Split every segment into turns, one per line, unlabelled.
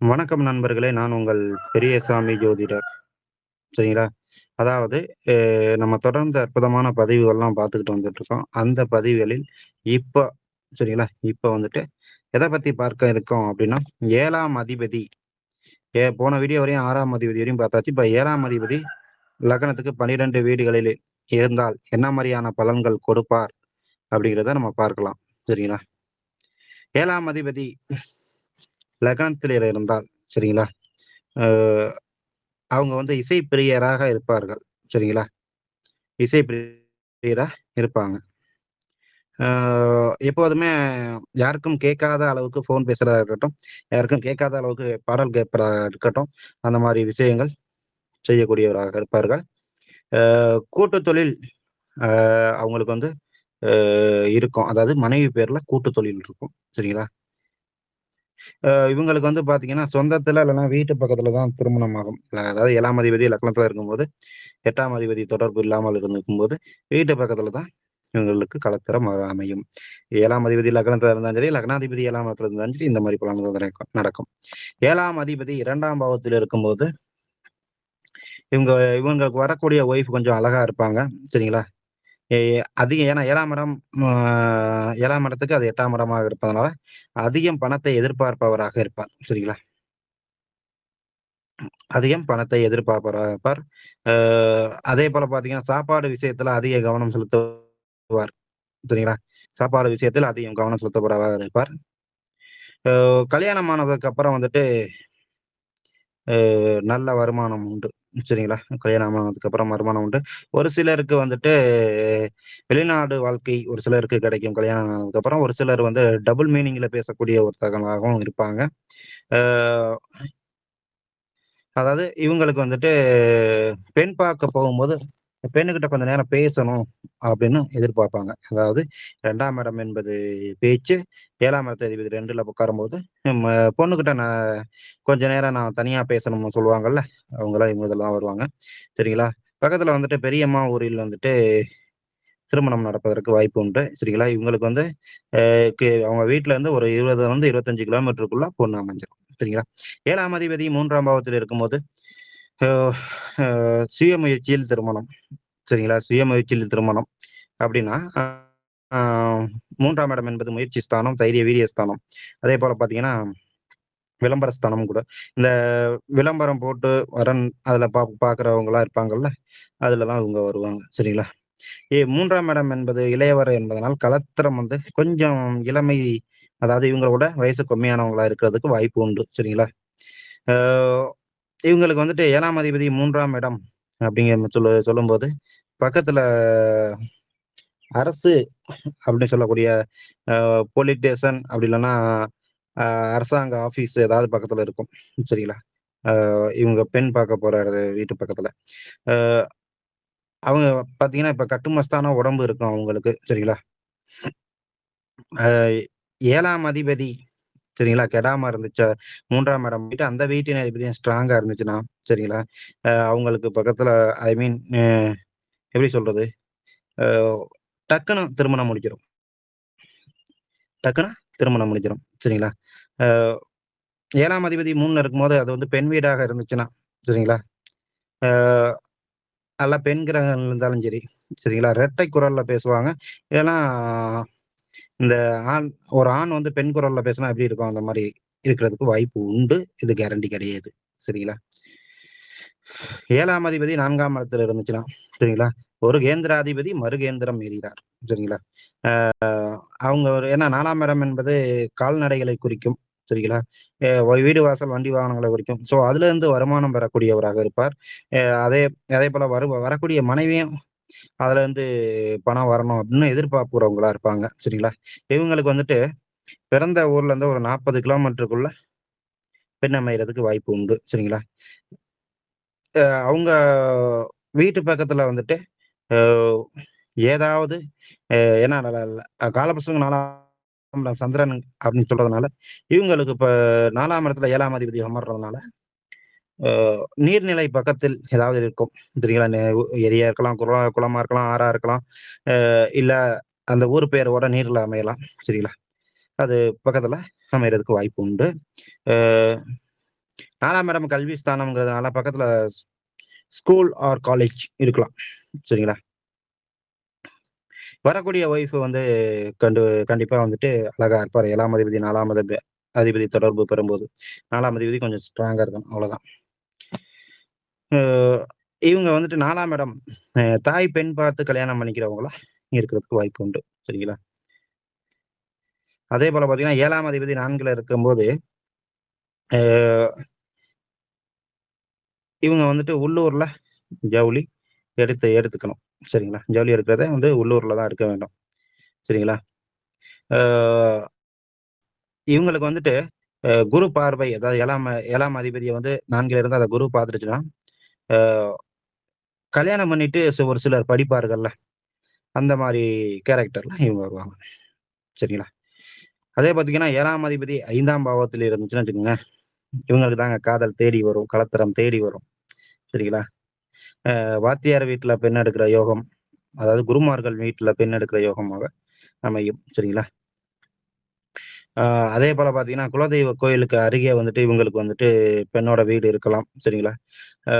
வணக்கம் நண்பர்களே! நான் உங்கள் பெரியசாமி ஜோதிடர். சரிங்களா? அதாவது நம்ம தொடர்ந்து அற்புதமான பதிவுகள்லாம் பார்த்துக்கிட்டு வந்துட்டுருக்கோம். அந்த பதிவுகளில் இப்ப சரிங்களா? இப்ப வந்துட்டு எத பத்தி பார்க்க இருக்கோம் அப்டின்னா, 7ஆம் அதிபதி போன வீடியோ வரையும் 6ஆம் அதிபதி வரையும் பார்த்தாச்சு. இப்ப 7ஆம் அதிபதி லக்னத்துக்கு 12 வீடுகளில் இருந்தால் என்ன மாரியான பலன்கள் கொடுப்பார்? அப்டிங்கிறத நம்ம பார்க்கலாம். சரிங்களா? 7ஆம் அதிபதி லக்னத்தில இருந்தால் சரிங்களா? அ அவங்க வந்து இசை பிரியராக இருப்பார்கள். சரிங்களா? இசை பிரியரா இருப்பாங்க. ஆ எப்போதுமே யாருக்கும் கேட்காத அளவுக்கு ஃபோன் பேசுறதா இருக்கட்டும், யாருக்கும் கேட்காத அளவுக்கு பாடல் கேட்பதா இருக்கட்டும், அந்த மாரி விஷயங்கள் செய்யக்கூடியவராக இருப்பார்கள். கூட்டுத் தொழில் அ அவங்களுக்கு வந்து இருக்கும். அதாவது மனைவி பேர்ல கூட்டுத் தொழில் இருக்கும். சரிங்களா? இவங்களுக்கு வந்து பார்த்தீங்கன்னா, சொந்தத்தில இல்லன்னா வீட்டு பக்கத்தில தான் திருமணம் ஆகும். அதாவது 7ஆம் அதிபதி லக்னத்தில இருக்கும்போது, 8ஆம் அதிபதி தொடர்பு இல்லாமல் இருக்கும்போது, வீட்டு பக்கத்தில தான் இவங்களுக்கு கலத்திரம் அமையும். 7ஆம் அதிபதி லக்னத்தில இருந்தாலும் சரி, லக்னாதிபதி 7ஆம் இடத்துல இருந்தாலும் சரி, இந்த மாரி பலன்கள் தான் நடக்கும். 7ஆம் அதிபதி 2ஆம் பாவத்தில் இருக்கும்போது, இவங்க இவங்களுக்கு வரக்கூடிய ஒய்ஃப் கொஞ்சம் அழகா இருப்பாங்க. சரிங்களா? எ அதிகம் ஏன்னா 7ஆம் இடம் அ 7ஆம் இடத்துக்கு அது 8ஆம் இடமாக இருப்பதனால, அதிகம் பணத்தை எதிர்பார்ப்பவராக இருப்பார். சரிங்களா? அதிகம் பணத்தை எதிர்பார்ப்பவராக இருப்பார். அ அதேபோல பார்த்தீங்கன்னா, சாப்பாடு விஷயத்தில அதிக கவனம் செலுத்துவார். சரிங்களா? சாப்பாடு விஷயத்தில் அதிகம் கவனம் செலுத்துபவராக இருப்பார். கல்யாணம் ஆனதுக்கு அப்புறம் வந்துட்டு நல்ல வருமானம் உண்டு. சரிங்களா? கல்யாணம் ஆனதுக்கப்புறம் வருமானம் உண்டு. ஒரு சிலருக்கு வந்துட்டு வெளிநாடு வாழ்க்கை ஒரு சிலருக்கு கிடைக்கும் கல்யாணம் ஆனதுக்கப்புறம். ஒரு சிலர் வந்து டபுள் மீனிங்ல பேசக்கூடிய ஒருத்தங்களாகவும் இருப்பாங்க. அ அதாவது இவங்களுக்கு வந்துட்டு பெண் பார்க்க போகும்போது, பெண்ணுகிட்ட கொஞ்ச நேரம் பேசணும் அப்படின்னு எதிர்பார்ப்பாங்க. அதாவது 2ஆம் இடம் என்பது பேச்சு, 7ஆம் இடத்து அதிபதி 2ல உட்காரும்போது, நம்ம பொண்ணுகிட்ட நான் கொஞ்ச நேரம் நான் தனியா பேசணும்னு சொல்லுவாங்கல்ல, அவங்கலாம் இவங்க இதெல்லாம் வருவாங்க. சரிங்களா? பக்கத்துல வந்துட்டு பெரியம்மா ஊரில் வந்துட்டு திருமணம் நடப்பதற்கு வாய்ப்பு உண்டு. சரிங்களா? இவங்களுக்கு வந்து அவங்க வீட்ல இருந்து ஒரு 20 25 கிலோமீட்டருக்குள்ள பொண்ணு அமைஞ்சிரும். சரிங்களா? 7ஆம் அதிபதி 3ஆம் பாவத்தில் இருக்கும்போது, அ அ சுய முயற்சியில் திருமணம். சரிங்களா? சுய முயற்சியில் திருமணம் அப்டின்னா, ஆ 3ஆம் இடம் என்பது முயற்சி ஸ்தானம், தைரிய வீரிய ஸ்தானம். அதேபோல பார்த்தீங்கன்னா, விளம்பர ஸ்தானமும் கூட. இந்த விளம்பரம் போட்டு வரன் அதுல பார்க்குறவங்கலாம் இருப்பாங்கல்ல, அதுலலாம் இவங்க வருவாங்க. சரிங்களா? 3ஆம் இடம் என்பது இளையவர் என்பதனால் கலத்திரம் வந்து கொஞ்சம் இளமை அதாவது இவங்களோட வயசு கம்மியானவங்களா இருக்கிறதுக்கு வாய்ப்பு உண்டு. சரிங்களா? ஆ இவங்களுக்கு வந்துட்டு 7ஆம் அதிபதி 3ஆம் இடம் அப்படிங்கிற சொல்லும்போது, பக்கத்துல அரசு அப்படின்னு சொல்லக்கூடிய போலீஸ் ஸ்டேஷன் அப்படி இல்லன்னா, அ அரசாங்க ஆஃபீஸ் ஏதாவது பக்கத்துல இருக்கும். சரிங்களா? இவங்க பெண் பார்க்க போற வீட்டு பக்கத்துல. அ அவங்க பார்த்தீங்கன்னா, இப்ப கட்டுமஸ்தான உடம்பு இருக்கும் அவங்களுக்கு. சரிங்களா? அ 7ஆம் அதிபதி சரிங்களா? கெடாம இருந்துச்சா 3ஆம் இடம் போயிட்டு அந்த வீட்டின் அதிபதியும் ஸ்ட்ராங்கா இருந்துச்சுன்னா, சரிங்களா? அவங்களுக்கு பக்கத்துல ஐ மீன் எப்படி சொல்றது? அ டக்குனு திருமணம் முடிஞ்சிரும். டக்குனு திருமணம் முடிஞ்சிரும். சரிங்களா? அ 7ஆம் அதிபதி 3ல இருக்கும்போது, அது வந்து பெண் வீடாக இருந்துச்சுன்னா, சரிங்களா? அ நல்லா பெண் கிரகங்கள் இருந்தாலும் சரி, சரிங்களா? இரட்டை குரல்ல பேசுவாங்க. இல்லன்னா, இந்த ஆண் ஒரு ஆண் வந்து பெண் குரல்ல பேசினா எப்படி இருக்கும்? அந்த மாரி இருக்கிறதுக்கு வாய்ப்பு உண்டு. இது கேரண்டி கிடையாது. சரிங்களா? 7ஆம் அதிபதி 4ஆம் இடத்துல இருந்துச்சுன்னா, சரிங்களா? ஒரு கேந்திராதிபதி மறுகேந்திரம் எறிகிறார். சரிங்களா? அ அவங்க ஒரு ஏன்னா 4ஆம் இடம் என்பது கால்நடைகளை குறிக்கும். சரிங்களா? வீடு வாசல், வண்டி வாகனங்கள குறிக்கும். ஸோ, அதிலிருந்து வருமானம் பெறக்கூடியவராக இருப்பார். அதே அதேபோல வரக்கூடிய மனைவியும் அதுலருந்து பணம் வரணும் அப்படின்னு எதிர்பார்க்கிறவங்களா இருப்பாங்க. சரிங்களா? இவங்களுக்கு வந்துட்டு பிறந்த ஊர்ல இருந்து ஒரு 40 கிலோமீட்டருக்குள்ள பெண் அமையறதுக்கு வாய்ப்பு உண்டு. சரிங்களா? அவங்க வீட்டு பக்கத்துல வந்துட்டு அ ஏதாவது ஏன்னா காலபுருஷனுக்கு 4ஆம் இடம் சந்திரன் அப்படின்னு சொல்றதுனால, இவங்களுக்கு இப்ப 4ஆம் இடத்துல 7ஆம் அதிபதி அமர்றதுனால, அ நீர்நிலை பக்கத்தில் ஏதாவது இருக்கும். சரிங்களா? ஏரியா இருக்கலாம், குளமா இருக்கலாம், ஆறா இருக்கலாம். இல்ல அந்த ஊர் பெயரோட நீர்ல அமையலாம். சரிங்களா? அது பக்கத்துல அமையறதுக்கு வாய்ப்பு உண்டு. அ 4ஆம் இடம் கல்வி ஸ்தானம்ங்கிறதுனால பக்கத்துல ஸ்கூல் ஆர் காலேஜ் இருக்கலாம். சரிங்களா? வரக்கூடிய ஒய்ஃப் வந்து கண்டு கண்டிப்பா வந்துட்டு அழகா இருப்பாரு. 7ஆம் அதிபதி 4ஆம் அதிபதி தொடர்பு பெறும்போது. 4ஆம் அதிபதி கொஞ்சம் ஸ்ட்ராங்கா இருக்கணும். அவ்வளோதான். அ இவங்க வந்துட்டு 4ஆம் இடம் தாய் பெண் பார்த்து கல்யாணம் பண்ணிக்கிறவங்களா இருக்கிறதுக்கு வாய்ப்பு உண்டு. சரிங்களா? அதேபோல பார்த்தீங்கன்னா, 7ஆம் அதிபதி 4ல இருக்கும்போது, அ இவங்க வந்துட்டு உள்ளூர்ல ஜவுளி எடுத்துக்கணும். சரிங்களா? ஜவுளி எடுக்கிறத வந்து உள்ளூர்ல தான் எடுக்க வேண்டும். சரிங்களா? அ இவங்களுக்கு வந்துட்டு குரு பார்வை அதாவது 7ஆம் அதிபதிய வந்து 4ல இருந்து அத குரு பார்த்துருச்சுன்னா, அ கல்யாணம் பண்ணிட்டு ஒரு சிலர் படிப்பார்கள்ல, அந்த மாரி கேரக்டர்ல இவங்க வருவாங்க. சரிங்களா? அதே பார்த்தீங்கன்னா, 7ஆம் அதிபதி 5ஆம் பாவத்தில இருந்துச்சுன்னு வச்சுக்கோங்க, இவங்களுக்கு தாங்க காதல் தேடி வரும், கலத்திரம் தேடி வரும். சரிங்களா? வாத்தியார் வீட்ல பெண் எடுக்கிற யோகம், அதாவது குருமார்கள் வீட்ல பெண் எடுக்கிற யோகமாக அமையும். சரிங்களா? அ அதே போல பார்த்தீங்கன்னா, குலதெய்வ கோயிலுக்கு அருகே வந்துட்டு இவங்களுக்கு வந்துட்டு பெண்ணோட வீடு இருக்கலாம். சரிங்களா? அ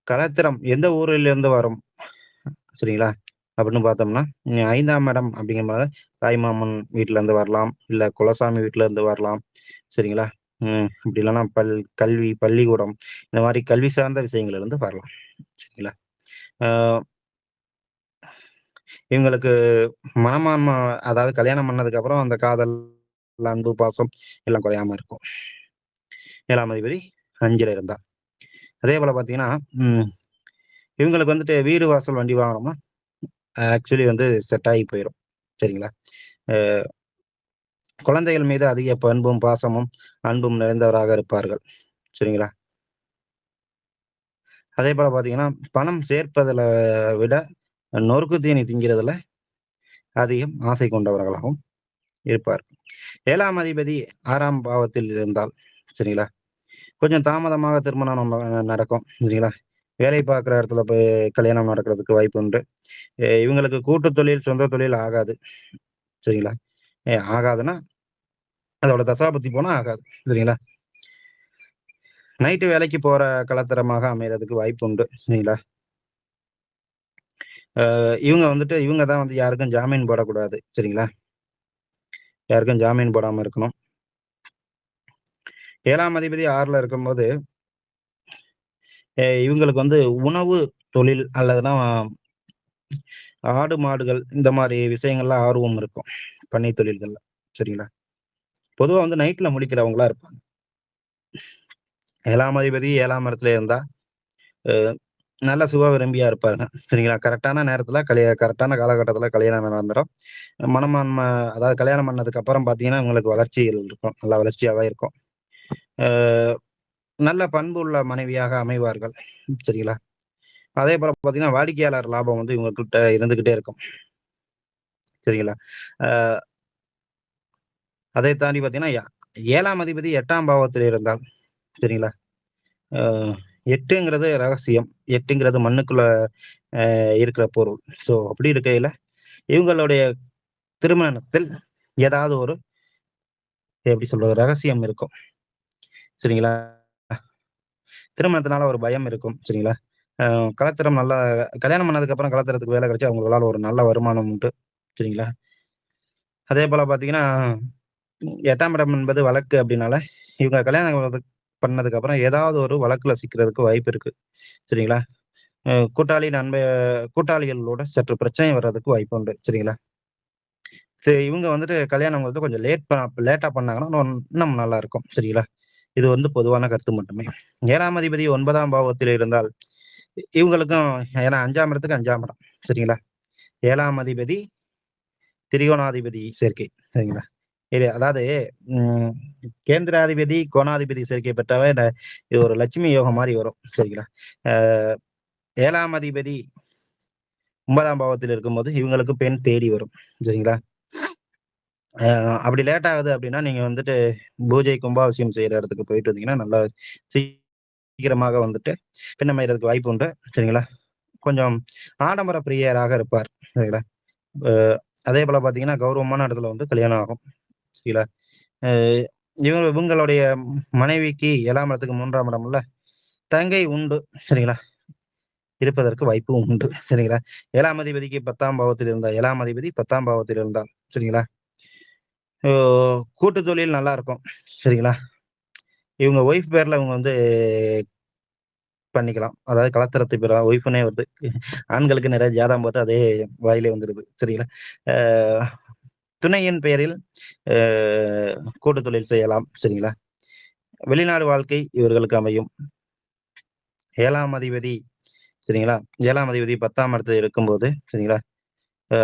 கலத்திரம் எந்த ஊரிலிருந்து வரும்? சரிங்களா? அப்படின்னு பார்த்தோம்னா, 5ஆம் இடம் அப்படிங்கும்போது தாய்மாமன் வீட்லருந்து வரலாம். இல்ல குலசாமி வீட்லருந்து வரலாம். சரிங்களா? இப்படி இல்லன்னா கல்வி, பள்ளிக்கூடம் இந்த மாரி கல்வி சார்ந்த விஷயங்கள்லருந்து வரலாம். சரிங்களா? ஆ இவங்களுக்கு மனமான்ம அதாவது கல்யாணம் பண்ணதுக்கப்புறம் அந்த காதல், அன்பு, பாசம் எல்லாம் குறையாம இருக்கும். 7ஆம் அதிபதி 5ல இருந்தா. அதேபோல பார்த்தீங்கன்னா, ம் இவங்களுக்கு வந்துட்டு வீடு, வாசல், வண்டி வாங்கணும்னா, ஆக்சுவலி வந்து செட் ஆகி போயிரும். சரிங்களா? அ குழந்தைகள் மீது அதிக பண்பும், பாசமும், அன்பும் நிறைந்தவராக இருப்பார்கள். சரிங்களா? அதேபோல பார்த்தீங்கன்னா, பணம் சேர்ப்பதுல விட நொறுக்கு தீனி திங்கிறதுல அதிகம் ஆசை கொண்டவர்களாகவும் இருப்பார். 7ஆம் அதிபதி 6ஆம் பாவத்தில் இருந்தால், சரிங்களா? கொஞ்சம் தாமதமாக திருமணம் நடக்கும். சரிங்களா? வேலை பார்க்குற இடத்துல போய் கல்யாணம் நடக்கிறதுக்கு வாய்ப்பு உண்டு. இவங்களுக்கு கூட்டு தொழில், சொந்த தொழில் ஆகாது. சரிங்களா? ஆகாதுன்னா, அதோட தசாபுத்தி போனா ஆகாது. சரிங்களா? நைட்டு வேலைக்கு போற கலத்தரமாக அமையறதுக்கு வாய்ப்பு உண்டு. சரிங்களா? இவங்க வந்துட்டு இவங்க தான் வந்து யாருக்கும் ஜாமீன் போடக்கூடாது. சரிங்களா? யாருக்கும் ஜாமீன் போடாம இருக்கணும். 7ஆம் அதிபதி 6ல இருக்கும்போது, இவங்களுக்கு வந்து உணவு தொழில் அல்லதுனா ஆடு, மாடுகள் இந்த மாரி விஷயங்கள்ல ஆர்வம் இருக்கும். பண்ணை தொழில்கள்ல. சரிங்களா? பொதுவா வந்து நைட்ல முழிக்கிறவங்களா இருப்பாங்க. 7ஆம் அதிபதி 7ஆம் இடத்துல இருந்தா, அ நல்ல சுக விரும்பியா இருப்பாங்க. சரிங்களா? கரெக்ட்டான நேரத்துல கரெக்ட்டான காலகட்டத்துல கல்யாணம் நடந்துரும். மனமான்ம அதாவது கல்யாணம் பண்ணதுக்கு அப்புறம் பார்த்தீங்கன்னா, உங்களுக்கு வளர்ச்சிகள் இருக்கும். நல்லா வளர்ச்சியாவே இருக்கும். அ நல்ல பண்புள்ள மனைவியாக அமைவார்கள். சரிங்களா? அதேபோல பார்த்தீங்கன்னா, வாடிக்கையாளர் லாபம் வந்து இவங்ககிட்ட இருந்துகிட்டே இருக்கும். சரிங்களா? அ அதை தாண்டி பார்த்தீங்கன்னா, 7ஆம் அதிபதி 8ஆம் பாவத்தில் இருந்தால், சரிங்களா? அ 8ங்கிறது ரகசியம். 8ங்கிறது மண்ணுக்குள்ள இருக்கிற பொருள். ஸோ, அப்படி இருக்கையில, இவங்களுடைய திருமணத்தில் ஏதாவது ஒரு எப்படி சொல்றது? ரகசியம் இருக்கும். சரிங்களா? திருமணத்தினால ஒரு பயம் இருக்கும். சரிங்களா? அ கலத்திரம் நல்லா கல்யாணம் பண்ணதுக்கப்புறம் கலத்திரத்துக்கு வேலை கிடைச்சு அவங்களால ஒரு நல்ல வருமானம் உண்டு. சரிங்களா? அதேபோல பார்த்தீங்கன்னா, 8ஆம் இடம் என்பது வழக்கு அப்படின்னால, இவங்க கல்யாணம் பண்ணதுக்கப்புறம் ஏதாவது ஒரு வழக்குல சிக்கிறதுக்கு வாய்ப்பு இருக்கு. சரிங்களா? அ கூட்டாளி கூட்டாளிகளோட சற்று பிரச்சனை வர்றதுக்கு வாய்ப்பு உண்டு. சரிங்களா? சரி இவங்க வந்துட்டு கல்யாணம் வந்து கொஞ்சம் லேட்டா பண்ணாங்கன்னா, இன்னும் நல்லா இருக்கும். சரிங்களா? இது வந்து பொதுவான கருத்து மட்டுமே. 7ஆம் அதிபதி 9ஆம் பாவத்தில் இருந்தால், இவங்களுக்கும் ஏன்னா 5ஆம் இடத்துக்கு 5ஆம் இடம். சரிங்களா? 7ஆம் அதிபதி திரிகோணாதிபதி சேர்க்கை. சரிங்களா? அதாவது ம் கேந்திராதிபதி, கோணாதிபதி சேர்க்கை பெற்றாவே இது ஒரு லட்சுமி யோகம் மாரி வரும். சரிங்களா? அ 7ஆம் அதிபதி 9ஆம் பாவத்தில் இருக்கும்போது, இவங்களுக்கு பெண் தேடி வரும். சரிங்களா? அ அப்படி லேட் ஆகுது அப்படின்னா, நீங்க வந்துட்டு பூஜை, கும்பாபிஷேகம் செய்ற இடத்துக்கு போயிட்டு வந்தீங்கன்னா, நல்லா சீக்கிரமாக வந்துட்டு பெண் அமையறதுக்கு வாய்ப்பு உண்டு. சரிங்களா? கொஞ்சம் ஆடம்பர பிரியராக இருப்பார். சரிங்களா? அ அதேபோல பார்த்தீங்கன்னா, கௌரவமான இடத்துல வந்து கல்யாணம் ஆகும். சரிங்களா? அ இவங்களுடைய மனைவிக்கு 7ஆம் இடத்துக்கு 3ஆம் இடம்ல தங்கை உண்டு. சரிங்களா? இருப்பதற்கு வாய்ப்பும் உண்டு. சரிங்களா? 7ஆம் அதிபதிக்கு 10ஆம் பாவத்தில் இருந்தா 7ஆம் அதிபதி 10ஆம் பாவத்தில் இருந்தால், சரிங்களா? ஓ கூட்டு தொழில் நல்லா இருக்கும். சரிங்களா? இவங்க ஒய்ஃப் பேர்ல இவங்க வந்து பண்ணிக்கலாம். அதாவது கலத்திரத்து பேரா ஒய்ஃப்னே வருது. ஆண்களுக்கு நிறைய ஜாதகம் பார்த்தா அதே வாயிலே வந்துருது. சரிங்களா? அ துணையின் பெயரில் அ கூட்டு தொழில் செய்யலாம். சரிங்களா? வெளிநாடு வாழ்க்கை இவர்களுக்கு அமையும். 7ஆம் அதிபதி சரிங்களா? 7ஆம் அதிபதி 10ஆம் இடத்துல இருக்கும்போது, சரிங்களா? அ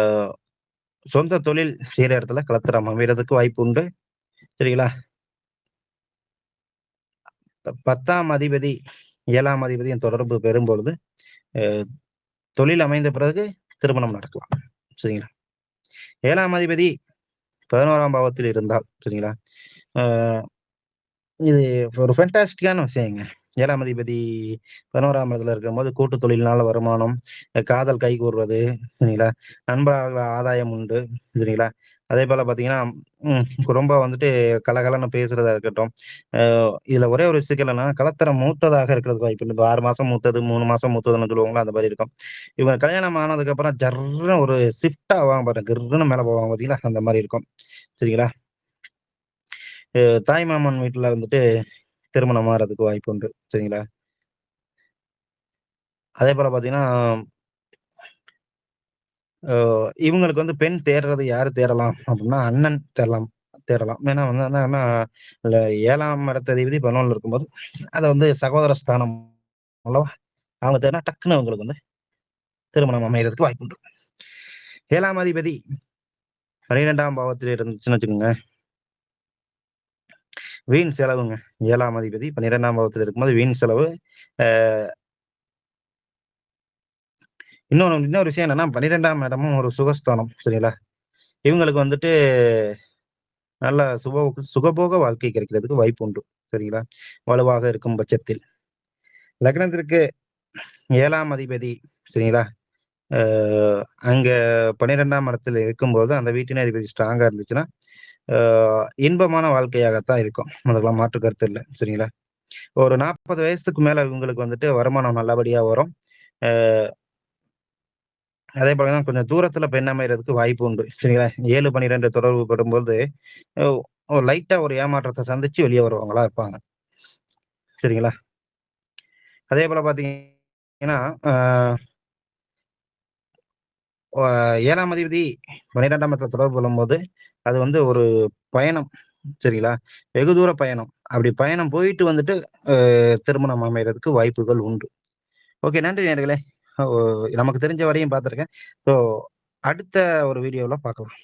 சொந்த தொழில் செய்ற இடத்துல கலத்திரம் அமையறதுக்கு வாய்ப்பு உண்டு. சரிங்களா? 10ஆம் அதிபதி 7ஆம் அதிபதியின் தொடர்பு பெறும்பொழுது, அ தொழில் அமைந்த பிறகு திருமணம் நடக்கலாம். சரிங்களா? 7ஆம் அதிபதி 11ஆம் பாவத்தில் இருந்தால், சரிங்களா? அ இது ஒரு ஃபேன்டாஸ்டிக்கான விஷயங்க. 7ஆம் அதிபதி 11ஆம் இடத்துல இருக்கும்போது கூட்டு தொழில்னால வருமானம், காதல் கைகூடுறது, சரிங்களா? நண்பர்களால் ஆதாயம் உண்டு, சரிங்களா? அதேபோல பார்த்தீங்கன்னா, ம் ரொம்ப வந்துட்டு கலகலன்னு பேசுறதா இருக்கட்டும். அ இதுல ஒரே ஒரு சிக்கல் என்னன்னா, கலத்தரம் மூத்ததாக இருக்கிறதுக்கு வாய்ப்பு இருக்கு. 6 மாசம் மூத்தது, 3 மாசம் மூத்ததுன்னு சொல்லுவாங்கல்ல, அந்த மாரி இருக்கும். இவங்க கல்யாணம் ஆனதுக்கப்புறம் ஜர்ருன்னு ஒரு ஷிஃப்ட் ஆவாங்க பாருங்க. கிர்ருன்னு மேல போவாங்க பார்த்தீங்களா? அந்த மாரி இருக்கும். சரிங்களா? தாய்மாமன் வீட்ல வந்துட்டு திருமணம் ஆறதுக்கு வாய்ப்பு உண்டு. சரிங்களா? அதேபோல பார்த்தீங்கன்னா, அ இவங்களுக்கு வந்து பெண் தேடுறது யாரு தேடலாம் அப்டின்னா, அண்ணன் தேடலாம். ஏன்னா வந்து என்னன்னா, இந்த 7ஆம் இடத்து அதிபதி 11ல இருக்கும்போது, அத வந்து சகோதர ஸ்தானம் அல்லவா? அவங்க தேடுனா டக்குனு அவங்களுக்கு வந்து திருமணம் அமையறதுக்கு வாய்ப்பு உண்டு. 7ஆம் அதிபதி 12ஆம் பாவத்தில இருந்துச்சுன்னு வச்சுக்கோங்க, வீண் செலவுங்க. 7ஆம் அதிபதி 12ஆம் பாவத்தில இருக்கும்போது வீண் செலவு. அ இன்னொரு விஷயம் என்னன்னா, 12ஆம் இடமும் ஒரு சுகஸ்தானம். சரிங்களா? இவங்களுக்கு வந்துட்டு நல்ல சுகபோக வாழ்க்கை கிடைக்கிறதுக்கு வாய்ப்பு உண்டு. சரிங்களா? வலுவாக இருக்கும் பட்சத்தில். லக்னத்திற்கு 7ஆம் அதிபதி சரிங்களா? அ அங்க 12ஆம் இடத்துல இருக்கும்போது, அந்த வீட்டின் அதிபதி ஸ்ட்ராங்கா இருந்துச்சுன்னா, அ இன்பமான வாழ்க்கையாகத்தான் இருக்கும். அதுல மாற்று கருத்து இல்ல. சரிங்களா? ஒரு 40 வயசுக்கு மேல இவங்களுக்கு வந்துட்டு வருமானம் நல்லபடியா வரும். அ அதேபோல தான் கொஞ்சம் தூரத்துல பெண் அமையறதுக்கு வாய்ப்பு உண்டு. சரிங்களா? 7, 12 தொடர்பு படும்போது, ஒ ஒரு லைட்டா ஒரு ஏமாற்றத்த சந்திச்சு வெளிய வருவாங்களா இருப்பாங்க. சரிங்களா? அதேபோல பார்த்தீங்கன்னா, அ ஒ 7ஆம் அதிபதி 12ஆம் இடத்துல தொடர்பு கொள்ளும்போது, அது வந்து ஒரு பயணம். சரிங்களா? வெகு தூர பயணம். அப்படி பயணம் போயிட்டு வந்துட்டு, திருமணம் அமையறதுக்கு வாய்ப்புகள் உண்டு. ஓகே. நன்றி நேயர்களே. ஓ நமக்கு தெரிஞ்ச வரையும் பார்த்துருக்கேன். ஸோ அடுத்த ஒரு வீடியோல பார்க்கலாம்.